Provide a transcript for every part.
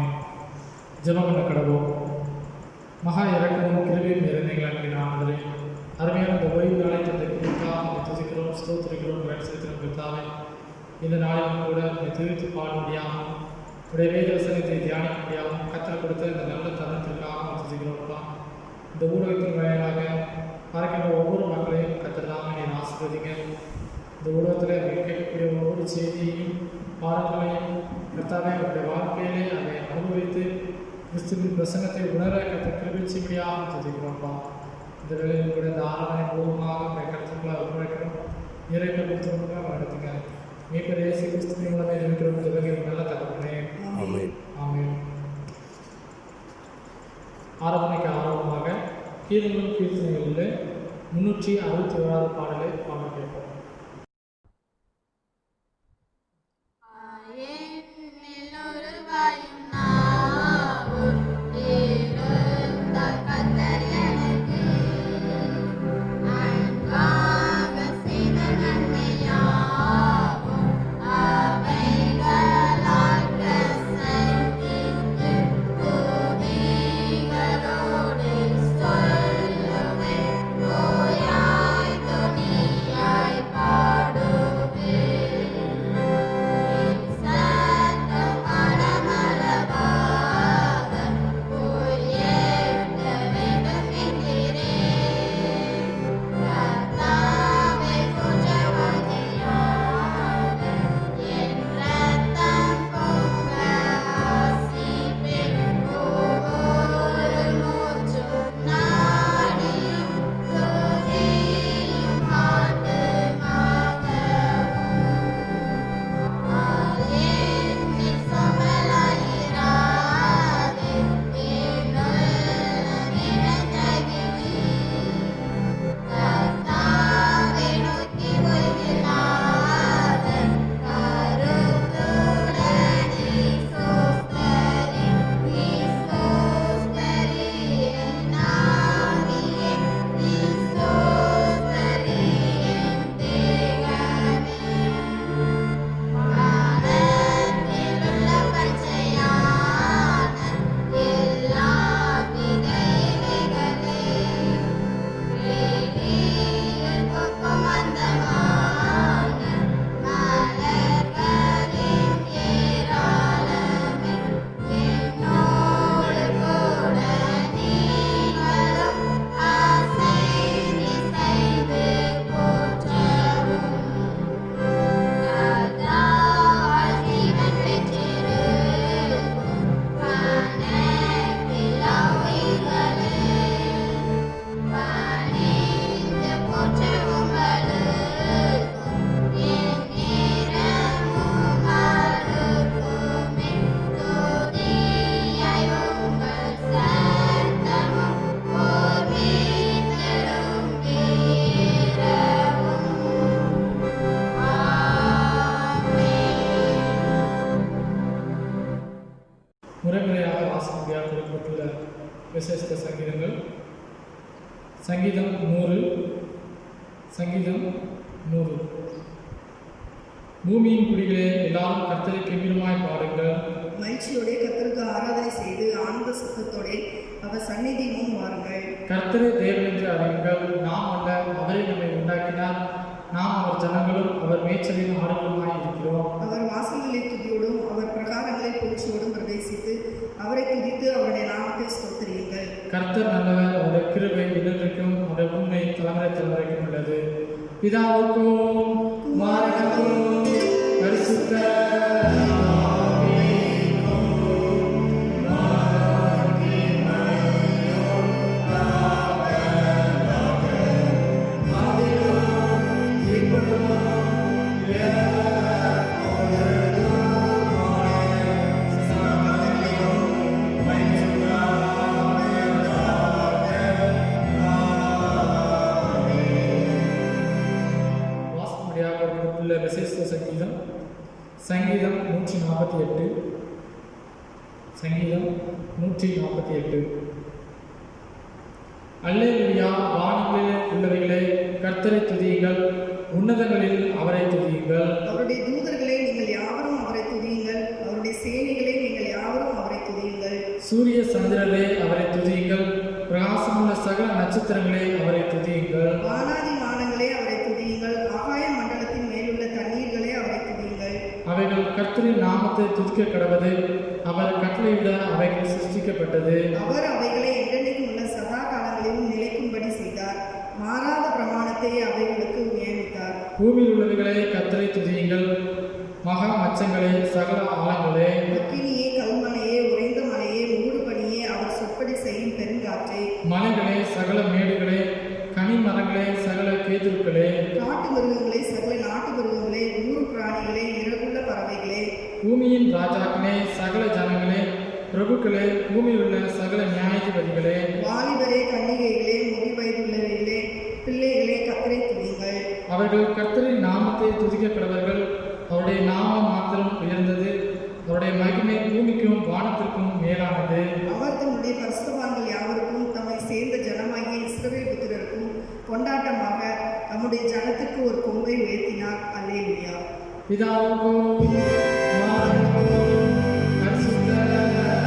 ஆமென். ஜெபம் பண்ண கடவோம். மகா இறக்கமும் கிருபையும் நிறைந்த அன்பின் ஆண்டவரே, அருமையான இந்த ஓய்வு நாளை தந்தைக்காக துதிக்கிறோம், ஸ்தோத்திரிக்கிறோம், செலுத்தின பிதாவே. இந்த நாளிலும் கூட உங்களை துதித்து பாட முடியாமல் உடைய வேத வசனத்தை தியானிக்க முடியாமல் கற்றுக் கொடுத்த இந்த நல்ல தருணத்திற்காக துதிக்கிறோம்ப்பா. இந்த ஊடகத்தின் வாயிலாக பார்க்கின்ற ஒவ்வொரு மக்களையும் கற்றுதாம நீர் ஆசீர்வதிங்க. இந்த ஊடகத்தில் கேட்கக்கூடிய ஒவ்வொரு செய்தியையும் பாடங்களையும் கர்த்தாவே அவருடைய வாழ்க்கையிலே அதை அனுபவித்து கிறிஸ்துவின் பிரசன்னத்தை உணர கற்று கிருபிச்சு முடியாமல் துதிக்கிறோம்ப்பா. இந்த வேலையில் கூட இந்த ஆராதனை மூலமாக உடைய கருத்துக்களை ஒப்படைக்கிறோம். இறைகள் கொடுத்தவங்க நடத்துங்க. மீட்பர் இயேசு கிறிஸ்துவின் மூலமே இருக்கிற உதவிகள் நல்ல தகவலே. ஆமென். ஆமென். ஆராதனைக்கு ஆரம்பமாக கீதங்களும் கீர்த்தனைகளில் 361 பாடலை பாட கேட்போம். முறைமுறையாக வாசிப்படியாக கொடுக்கப்பட்டுள்ள விசேஷ சங்கீதங்கள். சங்கீதம் 100. சங்கீதம் 100. பூமியின் குடிகளே எல்லாரும் கர்த்தரை கெம்பீரமாய் பாடுங்கள். மகிழ்ச்சியோட கர்த்தருக்கு ஆராதனை செய்து ஆனந்த சத்தத்தோட அவர் சந்நிதி முன் வாருங்கள். கர்த்தரை தேவன் என்று அறியுங்கள். நாம் அல்ல, அவரை நம்மை உண்டாக்கினார். நாம் அவர் ஜனங்களும் அவர் மேய்ச்சலின் ஆடுகளுமாய் இருக்கிறோம். அவர் வாசல்களை துதியோடும் அவர் பிரகாரங்களை புகழ்ச்சியோடும் பிரவேசித்து அவரை துதித்து அவருடைய நாமத்தை ஸ்தோத்திரியுங்கள். கர்த்தர் நல்லவர், அவருடைய கிருபை என்றென்றைக்கும், அவருடைய உண்மை தலைமுறை தலைமுறைக்கும் உள்ளது. பிதாவுக்கும் குமாரனுக்கும் பரிசுத்த விசேஷ சங்கீதம். சங்கீதம் 148. சங்கீதம் 148. அல்லேலூயா, வானங்களில் உள்ளவைகளே கர்த்தரை துதியுங்கள், உன்னதங்களில் அவரை துதியுங்கள். அவருடைய தூதர்களே நீங்கள் யாவரும் அவரை துதியுங்கள், அவருடைய சேனைகளே நீங்கள் யாவரும் அவரை துதியுங்கள். சூரிய சந்திரரே அவரை துதியுங்கள், பிரகாசமுள்ள சகல நட்சத்திரங்களே அவரை துதியுங்கள். வானாதி வானங்களே அவரை துதியுங்கள், ஆகாய மண்டலத்தின் மேலுள்ள தண்ணீர்களே அவரை துதியுங்கள். அவைகள் கர்த்தரின் நாமத்தை துதிக்க கடவது, அவர் கட்டளையிட அவைகள் சிருஷ்டிக்கப்பட்டது. அவர் அவைகளை என்றென்றைக்கும் உள்ள சதா காலங்களிலும் நிலைக்கும்படி செய்தார், மாறாத பிரமாணத்தை அவைகளுக்கு நியமித்தார். பூமியில் உள்ளவைகளே கர்த்தரை துதியுங்கள், மகா மச்சங்களே சகல ஆழங்களே. அக்கினியே, கல்மலையே, உறைந்த மலையே, மூடு பனியே, அவர் சொற்படி செய்யும் பெருங்காற்றே. மலைகளே சகல மேடுகளே, கனி மரங்களே சகல கேதுருக்களே. காட்டு மிருகங்களே, சகல நாட்டு மிருகங்களே, ஊர் பிராணிகளே, இறகுள்ள பறவைகளே. பூமியின் ராஜாக்களே, சகல ஜனங்களே, பிரபுக்களே, பூமியில் உள்ள சகல நியாயாதிபதிகளே. வாலிபரே, கன்னிகைகளே, முதி வயதுள்ளவர்களே, பிள்ளைகளே, கர்த்தரை துதியுங்கள். அவர்கள் கர்த்தரின் நாமத்தை துதிக்க கடவர்கள். அவருடைய நாமம் மாத்திரம் உயர்ந்தது, அவருடைய மகிமை பூமிக்கும் வானத்திற்கும் மேலானது. அவர் தம்முடைய பரிசுத்தவான்கள் யாவருக்கும் தம்மை சேர்ந்த ஜனமாகிய இஸ்ரவேல் புத்திரருக்கும் கொண்டாட்டமாக தம்முடைய ஜனத்துக்கு ஒரு கொம்பை உயர்த்தினார். அல்லேலூயா. பிதாவுக்கும் குமாரனுக்கும் பரிசுத்த ஆவிக்கும்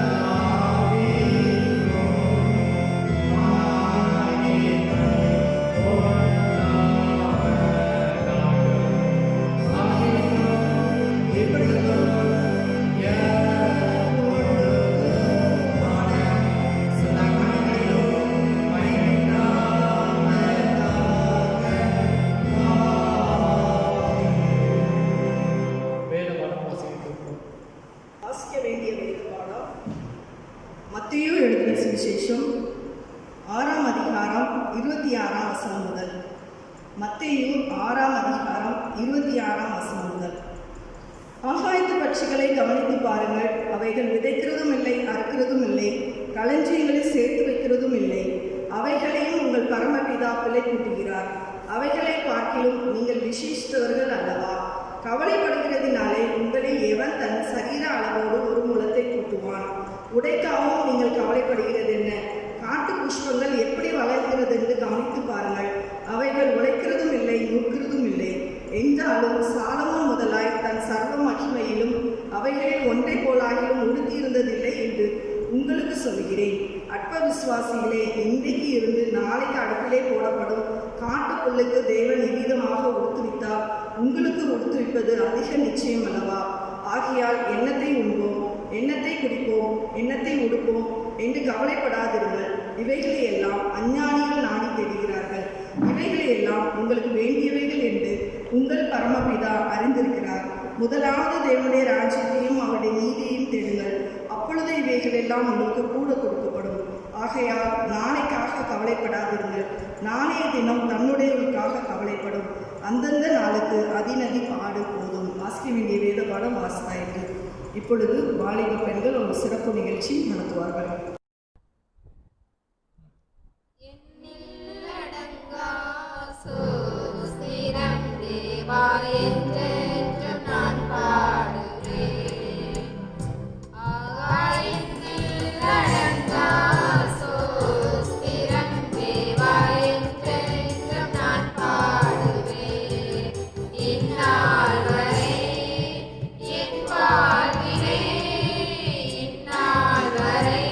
வாசிக்க வேண்டிய வேதபாடம் மத்தேயு எழுதின சுவிசேஷம் 6ஆம் அதிகாரம் 26ஆம் வசனம் முதல். மத்தேயு 6ஆம் அதிகாரம் 26ஆம் வசனம் முதல். ஆகாயத்து பட்சிகளை கவனித்து பாருங்கள், அவைகள் விதைக்கிறதும் இல்லை, அறுக்கிறதும் இல்லை, களஞ்சியங்களில் சேர்த்து வைக்கிறதும் இல்லை, அவைகளையும் உங்கள் பரமபிதா பிள்ளை கூட்டுகிறார். அவைகளை பார்க்கிலும் நீங்கள் விசேஷித்தவர்கள் அல்லவா? கவலைப்படுகிறதினாலே உங்களில் எவன் தன் சரீர அளவோடு ஒரு முழத்தை கூட்டுவான்? உடைக்காவும் நீங்கள் கவலைப்படுகிறது என்ன? காட்டு புஷ்பங்கள் எப்படி வளர்கிறது என்று கவனித்து பாருங்கள், அவைகள் உழைக்கிறதும் இல்லை, நூற்கிறதும் இல்லை. என்றாலும் சாலமோன் முதலாய் தன் சர்வ மகிமையிலும் அவைகளில் ஒன்றை போலாகிலும் உடுத்தியிருந்ததில்லை என்று உங்களுக்கு சொல்கிறேன். அற்ப விசுவாசிகளே, இன்றைக்கு இருந்து நாளைக்கு அடுப்பிலே போடப்படும் காட்டுப்புல்லுக்கு தேவன் நிவீதமாக உடுத்துவித்தார், உங்களுக்கு உடுத்துவிப்பது அதிக நிச்சயம் அல்லவா? ஆகையால் எண்ணத்தை உண்போம், எண்ணத்தை குடிப்போம், எண்ணத்தை உடுப்போம் என்று கவலைப்படாதிருங்கள். இவைகளை எல்லாம் அஞ்ஞானிகள் நாடி தேடுகிறார்கள். இவைகளை எல்லாம் உங்களுக்கு வேண்டியவைகள் என்று உங்கள் பரமபிதா அறிந்திருக்கிறார். முதலாவது தேவனுடைய ராஜ்யத்தையும் அவருடைய நீதியையும் தேடுங்கள், அப்பொழுது இவைகள் எல்லாம் உங்களுக்கு கூட கொடுக்கப்படும். ஆகையால் நாளைக்காக கவலைப்படாதிருங்கள், நாளைய தினம் தன்னுடையவர்களுக்காக கவலைப்படும். அந்தந்த நாளுக்கு அதினதி பாடு போதும். வாசிக்க வேண்டிய வேத பாடம் வாசித்தாயிற்று. இப்பொழுது வாலிப பெண்கள் ஒரு சிறப்பு நிகழ்ச்சி நடத்துவார்கள். இந்நாள் வரை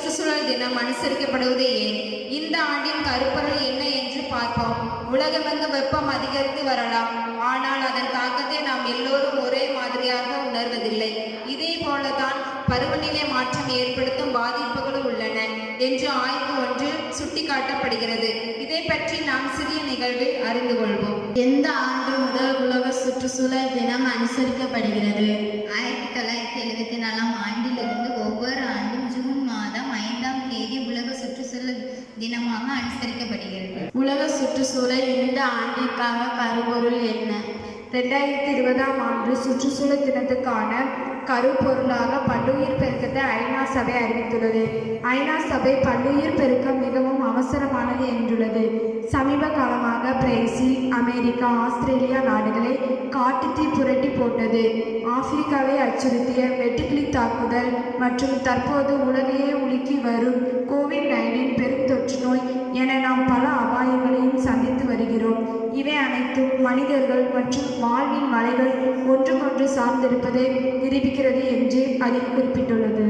சுற்றுச்சூழல் தினம் அனுசரிக்கப்படுவது ஏன்? இந்த ஆண்டின் கருப்பொருள் என்ன என்று பார்ப்போம். உலகமெங்கு வெப்பம் அதிகரித்து வரலாம், ஆனால் அதன் தாக்கத்தை நாம் எல்லோரும் ஒரே மாதிரியாக உணர்வதில்லை. இதே போலதான் பருவநிலை மாற்றம் ஏற்படுத்தும் பாதிப்புகளும் உள்ளன என்று ஆய்வு ஒன்று சுட்டிக்காட்டப்படுகிறது. இதை பற்றி நாம் சிறிய நிகழ்வில் அறிந்து கொள்வோம். எந்த ஆண்டு முதல் உலக சுற்றுச்சூழல் தினம் அனுசரிக்கப்படுகிறது? 1974 ஆண்டிலிருந்து ஒவ்வொரு ஆண்டும் ஜூன் மாதம் 5ஆம் தேதி உலக சுற்றுச்சூழல் தினமாக அனுசரிக்கப்படுகிறது. உலக சுற்றுச்சூழல் இந்த ஆண்டிற்கான கருப்பொருள் என்ன? 2020ஆம் ஆண்டு சுற்றுச்சூழல் தினத்துக்கான கருப்பொருளாக பல்லுயிர் பெருக்கத்தை ஐநா சபை அறிவித்துள்ளது. ஐநா சபை பல்லுயிர் பெருக்கம் மிகவும் அவசரமானது என்றுள்ளது. சமீப காலமாக பிரேசில், அமெரிக்கா, ஆஸ்திரேலியா நாடுகளை காட்டுத்தீ புரட்டி போட்டது. ஆப்பிரிக்காவை அச்சுறுத்திய வெட்டுக்கிளி தாக்குதல் மற்றும் தற்போது உலகையே உலுக்கி வரும் கோவிட்-19 பெருந்தொற்று நோய் என நாம் பல அபாயங்களையும் சந்தித்து வருகிறோம். இவை அனைத்தும் மனிதர்கள் மற்றும் வாழ்வின் வலைகள் ஒன்றுக்கொன்று சார்ந்திருப்பதை நிரூபிக்கிறது என்று அதில் குறிப்பிட்டுள்ளது.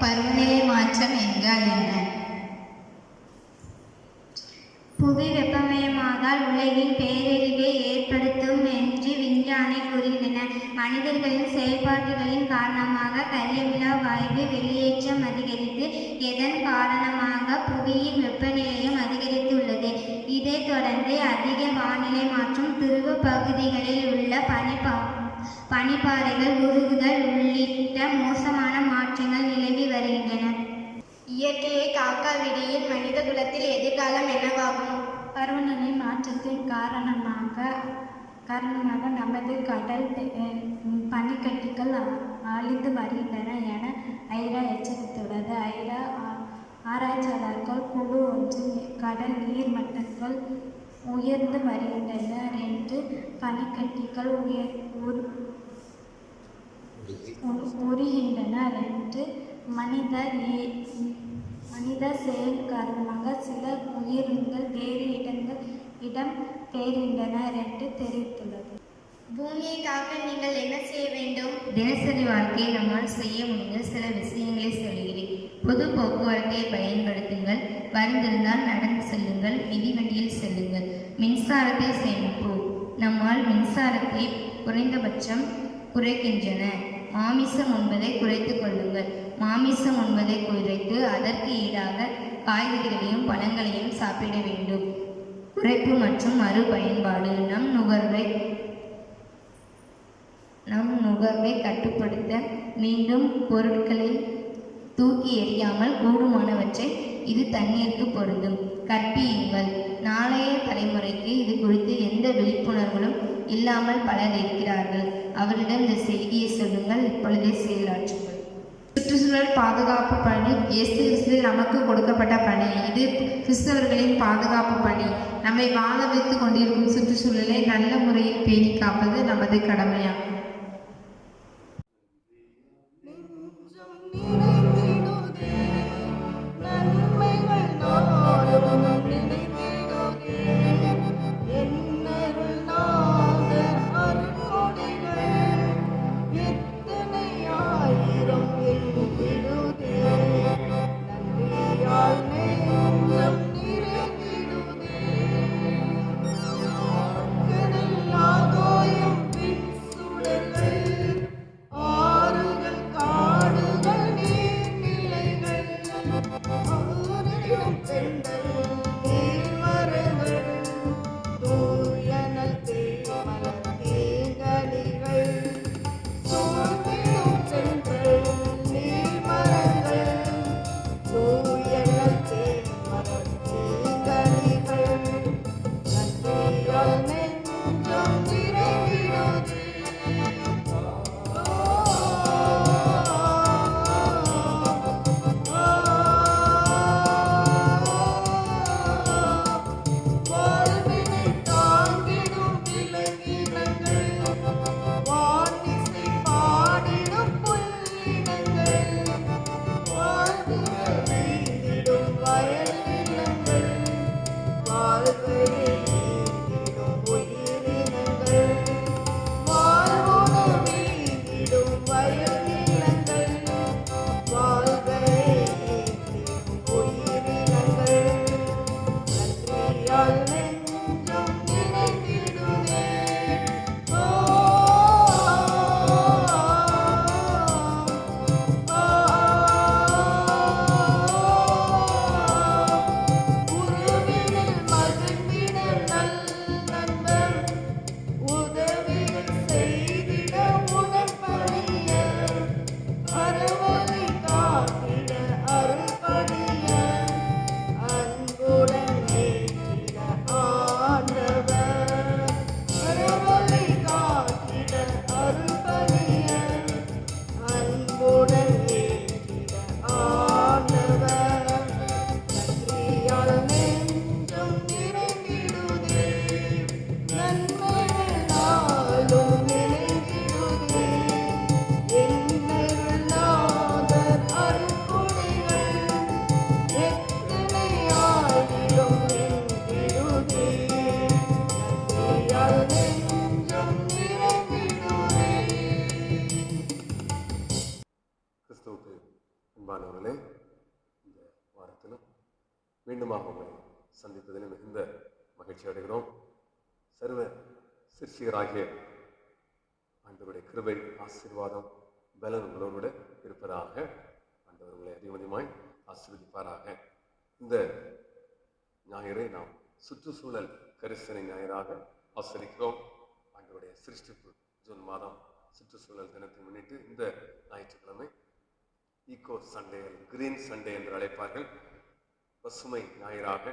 பருவநிலை மாற்றம் என்றால் என்ன? புவி வெப்பமயமாதல் உலகில் பேரழிவை ஏற்படுத்தும் என்று விஞ்ஞானி கூறுகின்றனர். மனிதர்களின் செயல்பாடுகளின் காரணமாக கரியமிலா வாயு வெளியேற்றம் அதிகரித்து இதன் காரணமாக புவியின் வெப்பநிலையும் அதிகரித்துள்ளது. இதைத் தொடர்ந்து அதிக வானிலை மாற்றம், துருவ பகுதிகளில் உள்ள பனிப்பாறைகள் உருகுதல் உள்ளிட்ட மோசமான மாற்றங்கள் நிலவி வருகின்றன. இயற்கையை காக்காவிடியில் மனித குலத்தில் எதிர்காலம் என்னவாகும்? பருவநிலை மாற்றத்தின் காரணமாக நமது கடல் பனிக்கட்டிகள் அழிந்து வருகின்றன என ஐரா எச்சரித்துள்ளது. ஐரா ஆராய்ச்சியாளர்கள் குழு ஒன்று கடல் நீர் மட்டங்கள் உயர்ந்து வருகின்றன என்று பனிக்கட்டிகள் உருகின்றன என்று மனித செயல் காரணமாக சில உயிரினங்கள் வேறு இடம் பெயர்கின்றன என்று தெரிவித்துள்ளது. பூமியை காக்க நீங்கள் என்ன செய்ய வேண்டும்? தினசரி வாழ்க்கையை நம்மால் செய்ய முடிந்த சில விஷயங்களை சொல்கிறேன். பொது போக்குவரத்தை பயன்படுத்துங்கள், வந்திருந்தால் நடந்து செல்லுங்கள், மிதிவண்டியில் செல்லுங்கள், மின்சாரத்தை சேமிப்போம். நம்மால் மின்சாரத்தை குறைந்தபட்சம் குறைக்கின்றன. மாமிசம் உண்பதை குறைத்து கொள்ளுங்கள். மாமிசம் உண்பதை குறைத்து அதற்கு ஈடாக காய்கறிகளையும் பழங்களையும் சாப்பிட வேண்டும். குறைப்பு மற்றும் மறுபயன்பாடு. நம் நுகர்வை கட்டுப்படுத்த மீண்டும் பொருட்களை தூக்கி எறியாமல் கூடுமானவற்றை இது தண்ணீருக்கு பொருந்தும். கற்பியுங்கள். நாளைய தலைமுறைக்கு இது குறித்து எந்த விழிப்புணர்வுகளும் இல்லாமல் பலர் இருக்கிறார்கள். அவரிடம் இந்த செய்தியை சொல்லுங்கள், இப்பொழுதே செயலாற்றுங்கள். சுற்றுச்சூழல் பாதுகாப்பு பணி இயேசு கிறிஸ்துவில் நமக்கு கொடுக்கப்பட்ட பணி. இது கிறிஸ்தவர்களின் பாதுகாப்பு பணி. நம்மை வாழ வைத்து கொண்டிருக்கும் சுற்றுச்சூழலை நல்ல முறையில் பேணி காப்பது நமது கடமையாகும். மீண்டுமாக உங்களை சந்திப்பதில் மிகுந்த மகிழ்ச்சி அடைகிறோம். சர்வ சிற்சிகராகிய ஆண்டவருடைய கிருபை, ஆசீர்வாதம், பலன் உங்களோட இருப்பதாக. ஆண்டவர் உங்களை அதிகமாய் ஆசீர்வதிப்பாராக. இந்த ஞாயிறை நாம் சுற்றுச்சூழல் கரிசனை ஞாயிறாக ஆசரிக்கிறோம். ஆண்டவருடைய சிருஷ்டிப்பு ஜூன் மாதம் சுற்றுச்சூழல் தினத்தை முன்னிட்டு இந்த ஞாயிற்றுக்கிழமை ஈகோ சண்டே, கிரீன் சண்டே என்று அழைப்பார்கள், பசுமை ஞாயிறாக,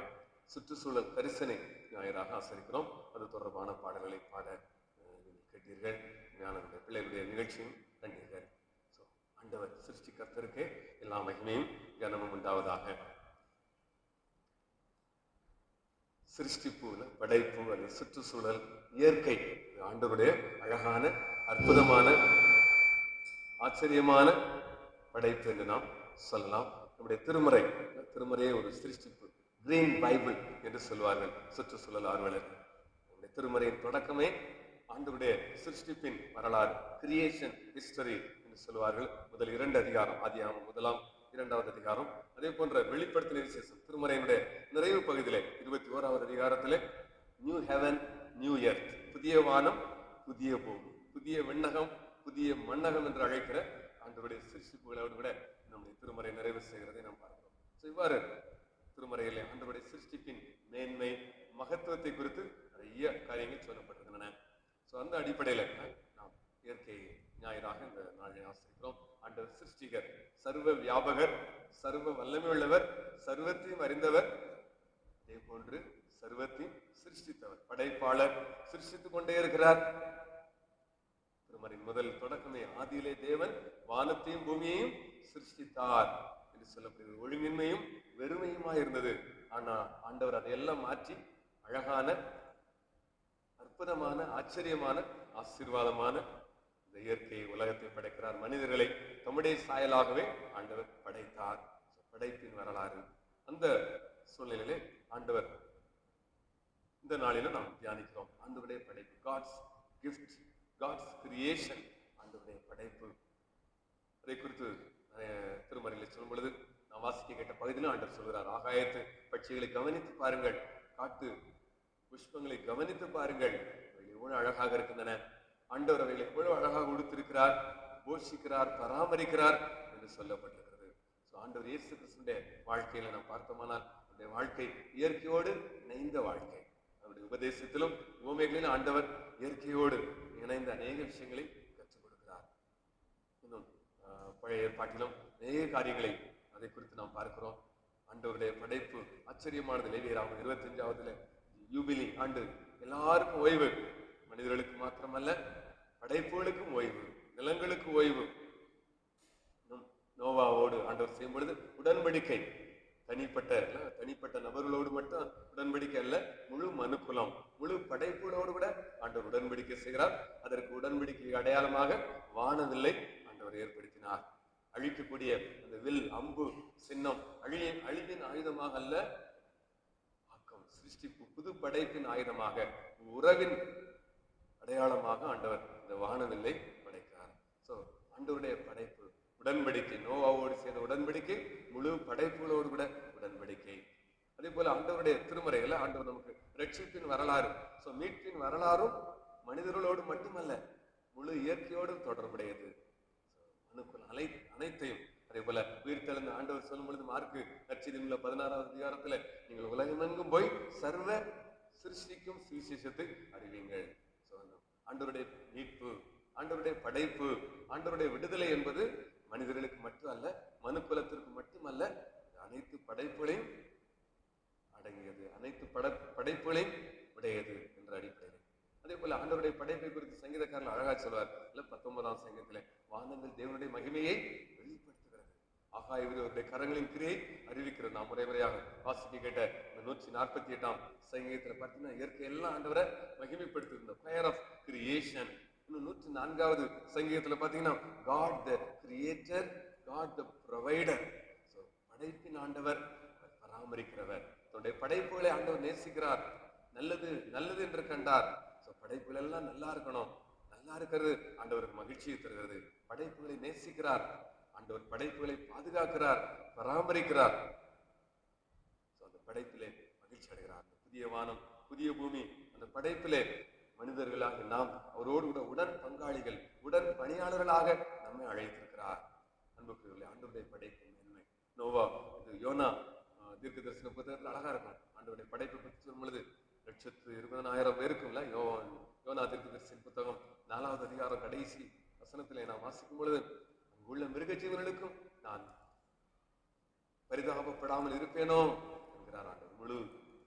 சுற்றுச்சூழல் கரிசனை ஞாயிறாக ஆசரிக்கிறோம். அது தொடர்பான பாடல்களை பாட கேட்டீர்கள். ஞானனுடைய பிள்ளைகளுடைய நிகழ்ச்சியும் கண்டீர்கள். ஸோ ஆண்டவர் சிருஷ்டிகர்த்தருக்கு எல்லா மகிமையும் கனமும் உண்டாவதாக. சிருஷ்டிப்பு, படைப்பு, அந்த சுற்றுச்சூழல், இயற்கை ஆண்டவருடைய அழகான, அற்புதமான, ஆச்சரியமான படைப்பு என்று நாம் சொல்லலாம். நம்முடைய திருமறையே ஒரு சிருஷ்டிப்பு, கிரீன் பைபிள் என்று சொல்வார்கள் சுற்றுச்சூழல் ஆர்வலர்கள். நம்முடைய திருமறையின் தொடக்கமே ஆண்டவருடைய சிருஷ்டிப்பின் வரலாறு, கிரியேஷன் ஹிஸ்டரி என்று சொல்வார்கள். முதல் 2 அதிகாரம், ஆதியாகமம் 1, 2வது அதிகாரம். அதே போன்ற வெளிப்படுத்தின விசேஷம் திருமறையினுடைய நிறைவு பகுதியிலே 21வது அதிகாரத்திலே நியூ ஹெவன் நியூ எர்த், புதிய வானம் புதிய பூமி, புதிய விண்ணகம் புதிய மண்ணகம் என்று அழைக்கிற ஆண்டவருடைய சிருஷ்டிப்புகளோடு கூட நம்முடைய திருமறை நிறைவு செய்கிறதை நாம் பார்க்கிறோம். இவ்வாறு திருமறையிலே ஆண்டவருடைய சிருஷ்டிப்பின் மேன்மை, மகத்துவத்தை குறித்து நிறைய காரியங்கள் சொல்லப்பட்டிருக்கின்றன. அந்த அடிப்படையில் நாம் இயற்கை ஞாயிறாக இந்த நாளை ஆசிரிக்கிறோம். ஆண்டவர் சிருஷ்டிகர், சர்வ வியாபகர், சர்வ வல்லமை உள்ளவர், சர்வத்தையும் அறிந்தவர், அதே போன்று சர்வத்தையும் சிருஷ்டித்தவர், படைப்பாளர், சிருஷ்டித்துக் கொண்டே இருக்கிறார். திருமறையின் முதல் தொடக்கமே ஆதியிலே தேவன் வானத்தையும் பூமியையும் சிருஷ்டித்தார் என்று சொல்லப்படுகிறது. ஒழுங்கின்மையும் வெறுமையுமாய் இருந்தது. ஆனா ஆண்டவர் அதையெல்லாம் மாற்றி அழகான, அற்புதமான, ஆச்சரியமான, ஆசீர்வாதமான இந்த இயற்கை உலகத்தை படைக்கிறார். மனிதர்களை தம்முடைய சாயலாகவே ஆண்டவர் படைத்தார். படைப்பின் வரலாறு. அந்த சூழ்நிலையிலே ஆண்டவர் இந்த நாளிலும் நாம் தியானிக்கிறோம். ஆண்டவருடைய படைப்பு, காட்ஸ் கிஃப்ட், காட்ஸ் கிரியேஷன், ஆண்டவருடைய படைப்பு. அதை குறித்து திருமறையில் சொல்லும் பொழுது நாம் வாசிக்க கேட்ட பகுதியிலும் ஆண்டவர் சொல்கிறார், ஆகாயத்து பட்சிகளை கவனித்து பாருங்கள், காட்டு புஷ்பங்களை கவனித்து பாருங்கள், அவைகள் எவ்வளவு அழகாக இருக்கின்றன. ஆண்டவர் அவைகளை எவ்வளவு அழகாக உடுத்திருக்கிறார், போஷிக்கிறார், பராமரிக்கிறார் என்று சொல்லப்பட்டிருக்கிறது. ஆண்டவர் இயேசு கிறிஸ்துவினுடைய வாழ்க்கையில நாம் பார்த்தோமானால் அவருடைய வாழ்க்கை இயற்கையோடு இணைந்த வாழ்க்கை. அவருடைய உபதேசத்திலும் உவமைகளிலும் ஆண்டவர் இயற்கையோடு இணைந்த அநேக விஷயங்களை கற்றுக் கொடுக்கிறார். இன்னும் பழைய ஏற்பாட்டிலும் அநேக காரியங்களை அதை குறித்து நாம் பார்க்கிறோம். ஆண்டவருடைய படைப்பு ஆச்சரியமானது. லேவியராகமம் 25வது யூபிலி ஆண்டு, எல்லாருக்கும் ஓய்வு, மனிதர்களுக்கு மாத்திரமல்ல படைப்புகளுக்கும் ஓய்வு, நிலங்களுக்கு ஓய்வு. நோவாவோடு ஆண்டவர் செய்யும் பொழுது உடன்படிக்கை, தனிப்பட்ட நபர்களோடு மட்டும் உடன்படிக்கை அல்ல, முழு மனுக்குலம், முழு படைப்புகளோடு கூட ஆண்டவர் உடன்படிக்கை செய்கிறார். அதற்கு உடன்படிக்கை அடையாளமாக வானவில்லை ஆண்டவர் ஏற்படுத்தினார். அழிக்கக்கூடிய அந்த வில், அம்பு சின்னம் அழிவின் ஆயுதமாக அல்ல, சிருஷ்டிப்பு, புது படைப்பின் ஆயுதமாக, உறவின் அடையாளமாக ஆண்டவர் இந்த வானவில்லை படைக்கிறார். ஆண்டவருடைய படைப்பு, உடன்படிக்கை, நோவாவோடு செய்த உடன்படிக்கை, முழு படைப்புகளோடு கூட உடன்படிக்கை. அதே போல ஆண்டவருடைய திருமறையில ஆண்டவர் நமக்கு ரட்சிப்பின் வரலாறு, மீட்பின் வரலாறும் மனிதர்களோடு மட்டுமல்ல, முழு இயற்கையோடும் தொடர்புடையது. மனுக்குள் அனைத்தையும். அதே போல உயிர்த்தெழுந்த ஆண்டவர் சொல்லும் பொழுது மார்க்கு நற்செய்தியிலுள்ள 16வது அதிகாரத்துல, நீங்கள் உலகமெங்கும் போய் சர்வ சிருஷ்டிக்கும் சுவிசேஷத்தை அறிவீங்கள். ஆண்டவருடைய மீட்பு, ஆண்டவருடைய படைப்பு, ஆண்டவருடைய விடுதலை என்பது மனிதர்களுக்கு மட்டும் அல்ல, மனுக்குலத்திற்கு மட்டுமல்ல, அனைத்து படைப்புகளையும் அடங்கியது, அனைத்து படைப்புகளையும் உடையது என்ற அடிப்படையில். அதே போல ஆண்டவருடைய படைப்பை குறித்து சங்கீதக்காரர்கள் அழகா சொல்வார். 19ஆம் சங்கீதத்திலே, வானங்கள் தேவனுடைய மகிமையை வெளிப்படுத்துகிறது, ஆகாயம் அவருடைய கரங்களின் கிரியை அறிவிக்கிறது. நாம் முறையாக வாசிக்க கேட்ட 148ஆம் சங்கீதத்துல பார்த்தீங்கன்னா இயற்கை எல்லாம் ஆண்டவரை மகிமைப்படுத்துகிறது, ஃபயர் ஆஃப் கிரியேஷன். இன்னும் 104வது சங்கீதத்துல பாத்தீங்கன்னா, God the creator, God the provider. படைப்பின் ஆண்டவர், பராமரிக்கிறவர். தன்னுடைய படைப்புகளை ஆண்டவர் நேசிக்கிறார், நல்லது நல்லது என்று கண்டார். படைப்புகள் எல்லாம் நல்லா இருக்கணும், நல்லா இருக்கிறது ஆண்டவருக்கு மகிழ்ச்சியை தருகிறது. படைப்புகளை நேசிக்கிறார் ஆண்டவர், படைப்புகளை பாதுகாக்கிறார், பராமரிக்கிறார். அந்த படைப்பிலே மகிழ்ச்சி அடைகிறார். அந்த புதிய வானம் புதிய பூமி அந்த படைப்பிலே மனிதர்களாக நாம் அவரோடு கூட உடன் பங்காளிகள் உடன் பணியாளர்களாக நம்மை அழைத்திருக்கிறார். அன்புக்குரியவர்களே, ஆண்டவருடைய படைப்பு மேன்மை. நோவா இது யோனா தீர்க்க தரிசன புத்தகத்தில் அழகா இருக்கும். ஆண்டவருடைய படைப்பை பற்றி சொல்லும் பொழுது 120,000 பேருக்கும்ல யோனா தீர்க்க தரிசன புத்தகம் 4வது அதிகாரம் கடைசி வசனத்திலே நாம் வாசிக்கும் பொழுது உள்ள மிருக ஜீவன்களுக்கும் நான் பரிதாபப்படாமல் இருப்பேனோ என்கிறார் ஆண்டவர். முழு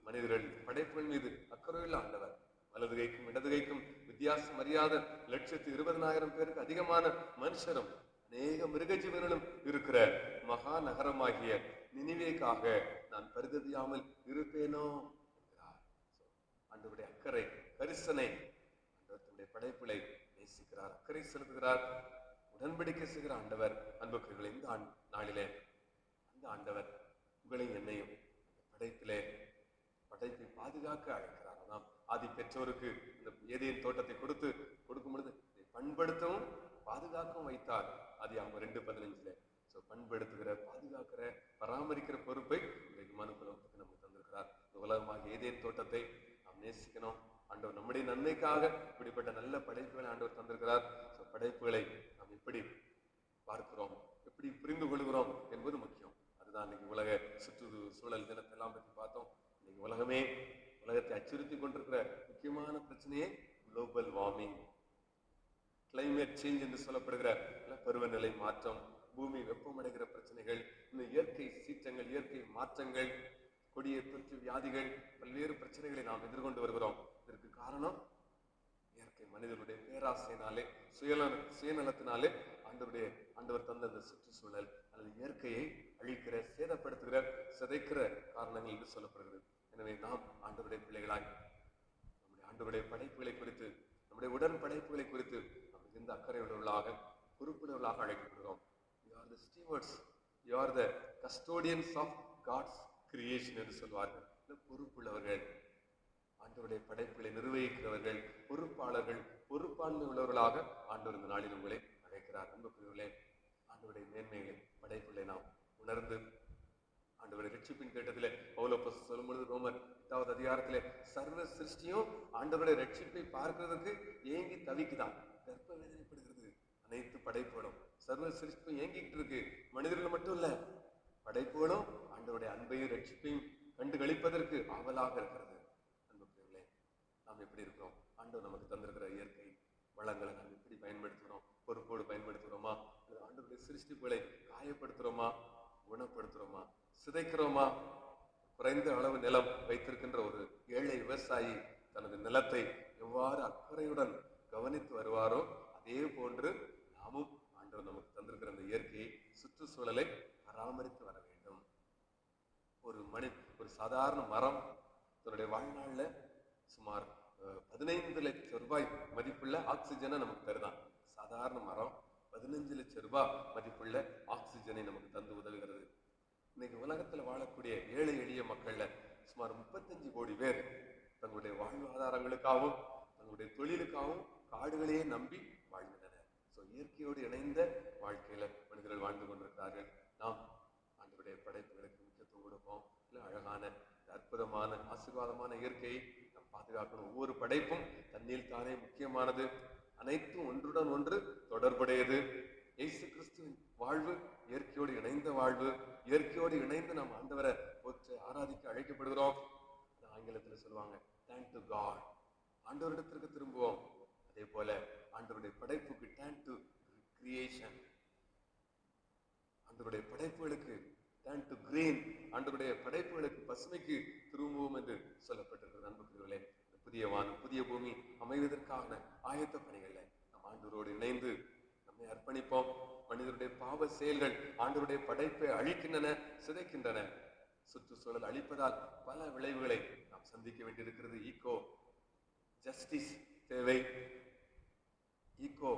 மனிதர்கள் படைப்புகள் மீது அக்கறையுள்ள ஆண்டவர். வலது கைக்கும் இடது கைக்கும் வித்தியாசம் அறியாத 120,000 பேருக்கு அதிகமான மனுஷரும் அநேக மிருக ஜீவன்களும் இருக்கிற மகா நகரமாகிய நினிவேக்காக நான் பரிதவியாமல் இருப்பேனோ என்கிறார். ஆண்டவருடைய அக்கறை கரிசனை ஆண்டவர் தன்னுடைய படைப்புகளை நேசிக்கிறார், அக்கறை செலுத்துகிறார், உடன்படிக்கை செய்கிற ஆண்டவர். அன்புக்குரியவர்களே, இந்த நாளிலே அந்த ஆண்டவர் உங்களையும் என்னையும் படைப்பிலே படைப்பை பாதுகாக்க அழைக்கிறார். நாம் ஆதி பெற்றோருக்கு இந்த ஏதேன் தோட்டத்தை கொடுக்கும் பொழுது இதை பண்படுத்தவும் பாதுகாக்கவும் வைத்தார். அது அவங்க 2:15. பண்படுத்துகிற பாதுகாக்கிற பராமரிக்கிற பொறுப்பை இன்றைக்கு மனுக்குலத்துக்கு நமக்கு தந்திருக்கிறார். இந்த உலகமாக ஏதேன் தோட்டத்தை நாம் நேசிக்கணும். ஆண்டவர் நம்முடைய நன்மைக்காக இப்படிப்பட்ட நல்ல படைப்புகளை ஆண்டவர் தந்திருக்கிறார். படைப்புகளை நாம் எப்படி பார்க்கிறோம், எப்படி புரிந்து கொள்கிறோம் என்பது முக்கியம். அதுதான் இன்னைக்கு உலக சுற்றுச்சூழல் தினத்தெல்லாம் பற்றி பார்த்தோம். இன்னைக்கு உலகத்தை அச்சுறுத்தி கொண்டிருக்கிற முக்கியமான பிரச்சனையே குளோபல் வார்மிங், கிளைமேட் சேஞ்ச் என்று சொல்லப்படுகிற பருவநிலை மாற்றம், பூமி வெப்பமடைகிற பிரச்சனைகள், இந்த இயற்கை சீற்றங்கள், இயற்கை மாற்றங்கள், கொடிய தொற்று வியாதிகள், பல்வேறு பிரச்சனைகளை நாம் எதிர்கொண்டு வருகிறோம். இதற்கு காரணம் இயற்கை மனிதனுடைய பேராசையினாலே சுயநலத்தினாலே ஆண்டவர் தந்த அந்த சுற்றுச்சூழல் அல்லது இயற்கையை அழிக்கிற சேதப்படுத்துகிற சிதைக்கிற காரணங்கள் என்று சொல்லப்படுகிறது. எனவே நாம் ஆண்டவருடைய பிள்ளைகளாய் நம்முடைய ஆண்டவருடைய படைப்புகளை குறித்து நம்முடைய உடன் படைப்புகளை குறித்து நாம் மிகுந்த அக்கறை உள்ளவர்களாக பொறுப்புள்ளவர்களாக அழைக்கப்படுகிறோம். You are the stewards, you are the custodians of God's creation என்று சொல்வார்கள். பொறுப்புள்ளவர்கள், ஆண்டவருடைய படைப்புகளை நிர்வகிக்கிறவர்கள், பொறுப்பாளர்கள், பொறுப்பாண்மை உள்ளவர்களாக ஆண்டவர் இந்த நாளில் உங்களை அழைக்கிறார். அன்புக்குரியவர்களே, ஆண்டவருடைய மேன்மைகளை படைப்புகளை நாம் உணர்ந்து ஆண்டவருடைய ரட்சிப்பின் கேட்டதிலே பவுல் அப்போஸ்தலன் சொல்லும் பொழுது ரோமர் 8வது அதிகாரத்திலே சர்வ சிருஷ்டியும் ஆண்டவருடைய ரட்சிப்பை பார்க்கிறதுக்கு ஏங்கி தவிக்குதான், கர்ப்ப வேதனைப்படுகிறது. அனைத்து படைப்புகளும் சர்வ சிருஷ்டியும் ஏங்கிட்டு இருக்கு. மனிதர்கள் மட்டும் இல்ல, படைப்புகளும் ஆண்டவருடைய அன்பையும் ரட்சிப்பையும் கண்டு களிப்பதற்கு ஆவலாக இருக்கிறது. அன்புக்குரியவர்களே, நாம் எப்படி இருக்கிறோம்? ஆண்டவர் நமக்கு தந்திருக்கிற இயற்கை வளங்களை நாம் எப்படி பயன்படுத்துகிறோம்? பொறுப்போடு பயன்படுத்துகிறோமா? ஆண்டவருடைய சிருஷ்டிப்புகளை காயப்படுத்துகிறோமா, குணப்படுத்துகிறோமா, சிதைக்கிறோமா? குறைந்த அளவு நிலம் வைத்திருக்கின்ற ஒரு ஏழை விவசாயி தனது நிலத்தை எவ்வாறு அக்கறையுடன் கவனித்து வருவாரோ அதே போன்று நாமும் ஆண்டவர் நமக்கு தந்திருக்கிற அந்த இயற்கையை சுற்றுச்சூழலை பராமரித்து வர வேண்டும். ஒரு சாதாரண மரம் தன்னுடைய வாழ்நாள்ல சுமார் 15 லட்சம் ரூபாய் மதிப்புள்ள ஆக்சிஜனை நமக்கு தருதான். சாதாரண மரம் 15 லட்சம் ரூபாய் மதிப்புள்ள ஆக்சிஜனை நமக்கு தந்து உதவுகிறது. இன்னைக்கு உலகத்துல வாழக்கூடிய ஏழை எளிய மக்கள்ல சுமார் 35 கோடி பேர் தங்களுடைய வாழ்வாதாரங்களுக்காகவும் தங்களுடைய தொழிலுக்காகவும் காடுகளையே நம்பி வாழ்கின்றனர். இயற்கையோடு இணைந்த வாழ்க்கையில மனிதர்கள் வாழ்ந்து கொண்டிருக்கிறார்கள். நாம் ஆண்டவருடைய படைப்புகளுக்கு முக்கியத்துவம் கொடுப்போம். அழகான அற்புதமான ஆசீர்வாதமான இயற்கையை நாம் பாதுகாக்கணும். ஒவ்வொரு படைப்பும் தண்ணீர் தானே முக்கியமானது, அனைத்தும் ஒன்றுடன் ஒன்று தொடர்புடையது. இயேசு கிறிஸ்துவின் வாழ்வு இயற்கையோடு இணைந்த வாழ்வு. இயற்கையோடு இணைந்து நாம் ஆண்டவரை போற்ற ஆராதிக்க அழைக்கப்படுகிறோம். ஆங்கிலத்துல சொல்லுவாங்க turn to God, ஆண்டவரிடத்திற்கு திரும்புவோம். அதே போல ஆண்டவருடைய படைப்புக்கு turn to creation, ஆண்டவருடைய படைப்புகளுக்கு turn to green, ஆண்டவருடைய படைப்புகளுக்கு பசுமைக்கு திரும்புவோம் என்று சொல்லப்பட்டிருக்கிறது. அன்புக்குரியவர்களே, புதிய வானம் புதிய பூமி அமைவதற்கான ஆயத்த பணிகளை நம் ஆண்டவரோடு இணைந்து நம்மை அர்ப்பணிப்போம். மனிதருடைய பாவ செயல்கள் ஆண்டவருடைய படைப்பை அழிக்கின்றன, சிதைக்கின்றன. சுற்றுச்சூழல் அழிப்பதால் பல விளைவுகளை நாம் சந்திக்க வேண்டியிருக்கிறது. ஈகோ ஜஸ்டிஸ் தேவை. ஈகோ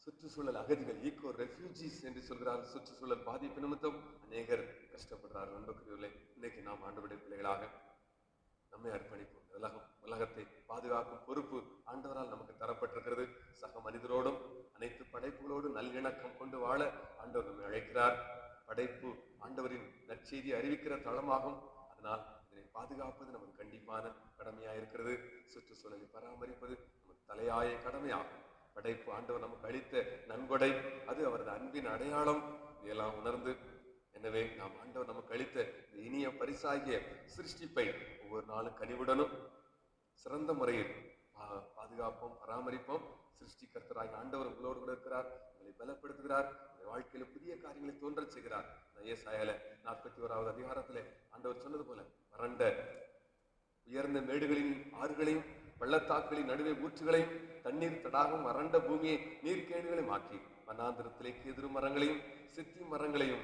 சுற்றுச்சூழல் அகதிகள், ஈகோ ரெஃப்யூஜிஸ் என்று சொல்கிறார். சுற்றுச்சூழல் பாதிப்பு நிமித்தம் அநேகர் கஷ்டப்படுறார்கள். அன்புக்குரியவர்களே, இன்னைக்கு நாம் ஆண்டவருடைய பிள்ளைகளாக நம்மை அர்ப்பணிப்போம். உலகத்தை பாதுகாக்கும் பொறுப்பு ஆண்டவரால் நமக்கு தரப்பட்டிருக்கிறது. சக மனிதரோடும் அனைத்து படைப்புகளோடு நல்லிணக்கம் கொண்டு வாழ ஆண்டவர் நம்மை அழைக்கிறார். படைப்பு ஆண்டவரின் நற்செய்தியை அறிவிக்கிற தளமாகும். அதனால் இதனை பாதுகாப்பது நமக்கு கண்டிப்பான கடமையாக இருக்கிறது. சுற்றுச்சூழலை பராமரிப்பது நமக்கு தலையாய கடமையாகும். படைப்பு ஆண்டவர் நமக்கு அளித்த நன்கொடை, அது அவரது அன்பின் அடையாளம். இதெல்லாம் உணர்ந்து, எனவே நாம் ஆண்டவர் நமக்கு அளித்த இனிய பரிசாகிய சிருஷ்டிப்பை ஒவ்வொரு நாளும் கனிவுடனும் சிறந்த முறையில் பாதுகாப்போம், பராமரிப்போம். சிருஷ்டிகர்த்தராக ஆண்டவர் உங்களோடு கூட இருக்கிறார், உங்களை பலப்படுத்துகிறார், உங்கள் வாழ்க்கையில புதிய காரியங்களை தோன்றச் செய்கிறார். ஏசாயால 41வது அதிகாரத்திலே ஆண்டவர் சொன்னது போல, வறண்ட உயர்ந்த மேடுகளின் ஆறுகளையும் பள்ளத்தாக்களின் நடுவே ஊற்றுகளையும் தண்ணீர் தடாகம் வறண்ட பூமியை நீர்க்கேடுகளையும் ஆக்கி வனாந்திரத்திலே கேதுரு மரங்களையும் சித்தி மரங்களையும்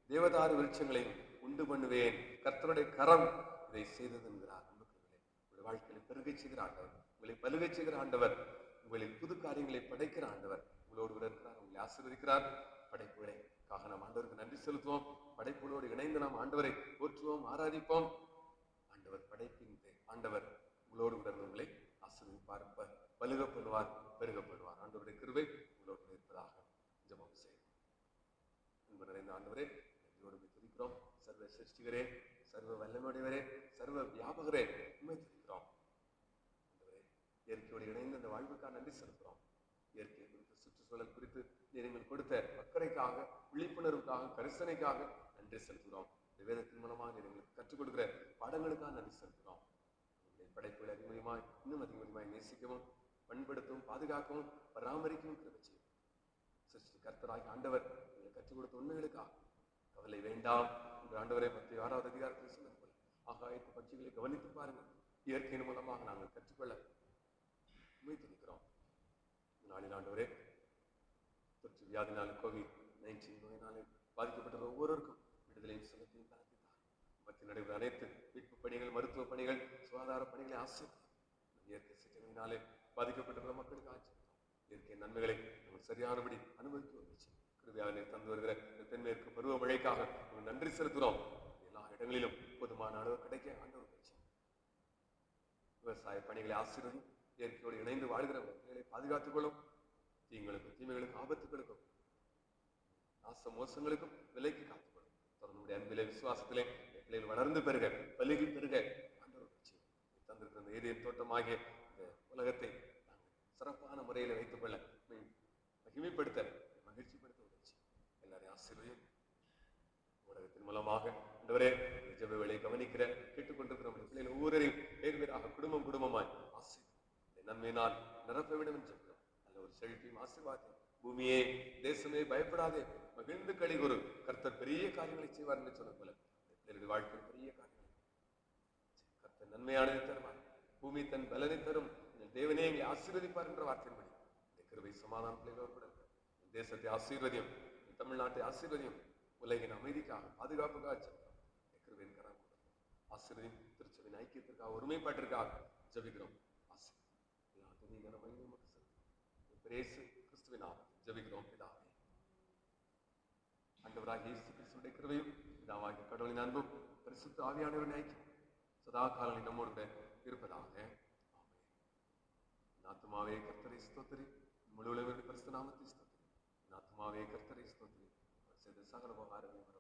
தேவதாரு விருட்சங்களையும் உண்டு பண்ணுவேன். கர்த்தருடைய கரம் இதை செய்தது என்கிறார். உங்களுடைய வாழ்க்கையில பெருகை செய்கிற ஆண்டவர், உங்களை பலுகை செய்கிற ஆண்டவர், உங்களில் புது காரியங்களை படைக்கிற ஆண்டவர் உங்களோடு கூட இருக்கிறார், உங்களை ஆசீர்வதிக்கிறார். படைப்புகளுக்காக நாம் ஆண்டவருக்கு நன்றி செலுத்துவோம். படைப்புகளோடு இணைந்து நாம் ஆண்டவரை போற்றுவோம், ஆராதிப்போம். ஆண்டவர் படைப்பின் ஆண்டவர் உங்களோடு கூட உங்களை ஆசீர்வதிப்பார், பலுக பண்ணுவார், பெருகப்படுவார். ஆண்டவருடைய கிருபை உங்களோடு இருப்பதாக ஜெபம் செய்வோம். அன்பு நிறைந்த ஆண்டவரே, நன்றியோடு துதிக்கிறோம். சர்வ சிருஷ்டிகரே, சர்வ வல்லமையுடையவரே, சர்வ வியாபகரே, உண்மை துதிக்கிறோம். ஆண்டவரே, இயற்கையோடு இணைந்து அந்த வாழ்வுக்காக நன்றி செலுத்துகிறோம். இயற்கை குறித்து, சுற்றுச்சூழல் குறித்து நீங்கள் கொடுத்த அக்கறைக்காக, விழிப்புணர்வுக்காக, கரிசனைக்காக நன்றி செலுத்துகிறோம். இந்த வேதத்தின் மூலமாக எங்களுக்கு கற்றுக் கொடுக்கிற பாடங்களுக்காக நன்றி செலுத்துகிறோம். உங்களுடைய படைப்புகளை அதிகமாய் இன்னும் அதிகமாய் நேசிக்கவும், பண்படுத்தவும், பாதுகாக்கவும், பராமரிக்கவும் கிருபை செய்யும். சிருஷ்டி கர்த்தராகிய ஆண்டவர் எங்களுக்கு கற்றுக் கொடுத்த உண்மைகளுக்காக கவலை வேண்டாம் என்று ஆண்டவரை 6வது அதிகாரத்தில் சொன்னது போல ஆகாயத்து பட்சிகளை கவனித்து பாருங்கள். இயற்கையின் மூலமாக நாங்கள் கற்றுக்கொள்ள உண்மை துணிக்கிறோம். நாளில் ஆண்டவரே, தொற்று வியாதினால COVID-19 நோயினாலே பாதிக்கப்பட்ட ஒவ்வொருவருக்கும் விடுதலையும் சுகத்தையும் கலத்தித்தார். மத்திய நடைபெறும் அனைத்து மீட்பு பணிகள், மருத்துவ பணிகள், சுகாதார பணிகளை ஆசிரியர் இயற்கை சிற்றமையினாலே பாதிக்கப்பட்டிருக்கிற மக்களுக்கு ஆச்சரியம். இயற்கை நன்மைகளை நாங்கள் சரியானபடி அனுமதித்து வந்துச்சு. கிருபையாக தந்து வருகிற தென்மேற்கு பருவமழைக்காக நாங்கள் நன்றி செலுத்துகிறோம். எல்லா இடங்களிலும் போதுமான அளவு கிடைக்க ஆண்டவர் பயிற்சி. விவசாய பணிகளை ஆசீர்வதி, இயற்கையோடு இணைந்து வாழ்கிற மக்களை பாதுகாத்துக் கொள்ளும். தீமைகளுக்கும் ஆபத்துகளுக்கும் நாச மோசங்களுக்கும் விலைக்கு காத்துக்கொள்ளும். தொடர்ந்து அன்பிலே, விசுவாசத்திலே பிள்ளைகள் வளர்ந்து பெருக, பலுகி பெருக ஆண்டவர் பயிற்சி தந்திருக்கிற இந்த ஏதேன் தோட்டமாகிய இந்த உலகத்தை நாங்கள் சிறப்பான முறையில் வைத்துக் கொள்ள, மகிமைப்படுத்த, மகிழ்ச்சிப்படுத்த உதவி எல்லாரையும் ஆசீர்வதியும். ஊடகத்தின் மூலமாக ஆண்டவரே, ஜெப வேளையை கவனிக்கிற, கேட்டுக்கொண்டிருக்கிற நம்முடைய பிள்ளைகள் ஒவ்வொருவரையும் பேர் பேராக குடும்பமாய் ஆசீர்வதியும். நன்மையினால் நிரப்ப வேண்டும் என்று சொல்கிறோம். நல்ல ஒரு செழிப்பையும் ஆசீர்வாதத்தையும். பூமியே, தேசமே, பயப்படாதே, மகிழ்ந்து களிகூரு, கர்த்தர் பெரிய காரியங்களை செய்வார் என்று சொன்னது போல பிள்ளைகளுடைய வாழ்க்கையில் பெரிய காரியங்களை கர்த்தர் நன்மையானதை தருவார். பூமி தன் பலனை தரும், தேவனே எங்களை ஆசீர்வதிப்பார் என்ற வார்த்தையின்படி இந்த கிருபை சமாதான பிள்ளைகளோடு கூட தேசத்தை ஆசீர்வதியும், தமிழ்நாட்டை ஆசீர்வதியும், உலகின் அமைதிக்காக, பாதுகாப்புக்காக கிருபையின் கரம் ஆசீர்வதியும். திருச்சபையின் ஐக்கியத்திற்காக, ஒருமைப்பாட்டிற்காக ஜெபிக்கிறோம். கிறிஸ்துவின் நாமத்தில் ஜெபிக்கிறோம் பிதாவே. ஆண்டவராகிய இயேசு கிறிஸ்துவின் கிருபையும், பிதாவாகிய கடவுளின் அன்பும், பரிசுத்த ஆவியானவரின் ஐக்கியம் சதா காலங்களில் நம்மோடு இருப்பதாக. ஆமென். ஆத்துமாவே கர்த்தரை ஸ்தோத்திரி, முழு உலகின் பரிசுத்த நாமத்தை ஸ்தோத்திரி. ஆத்துமாவே கர்த்தரை ஸ்தோத்திரி, செய்த சகல உபகாரங்களையும்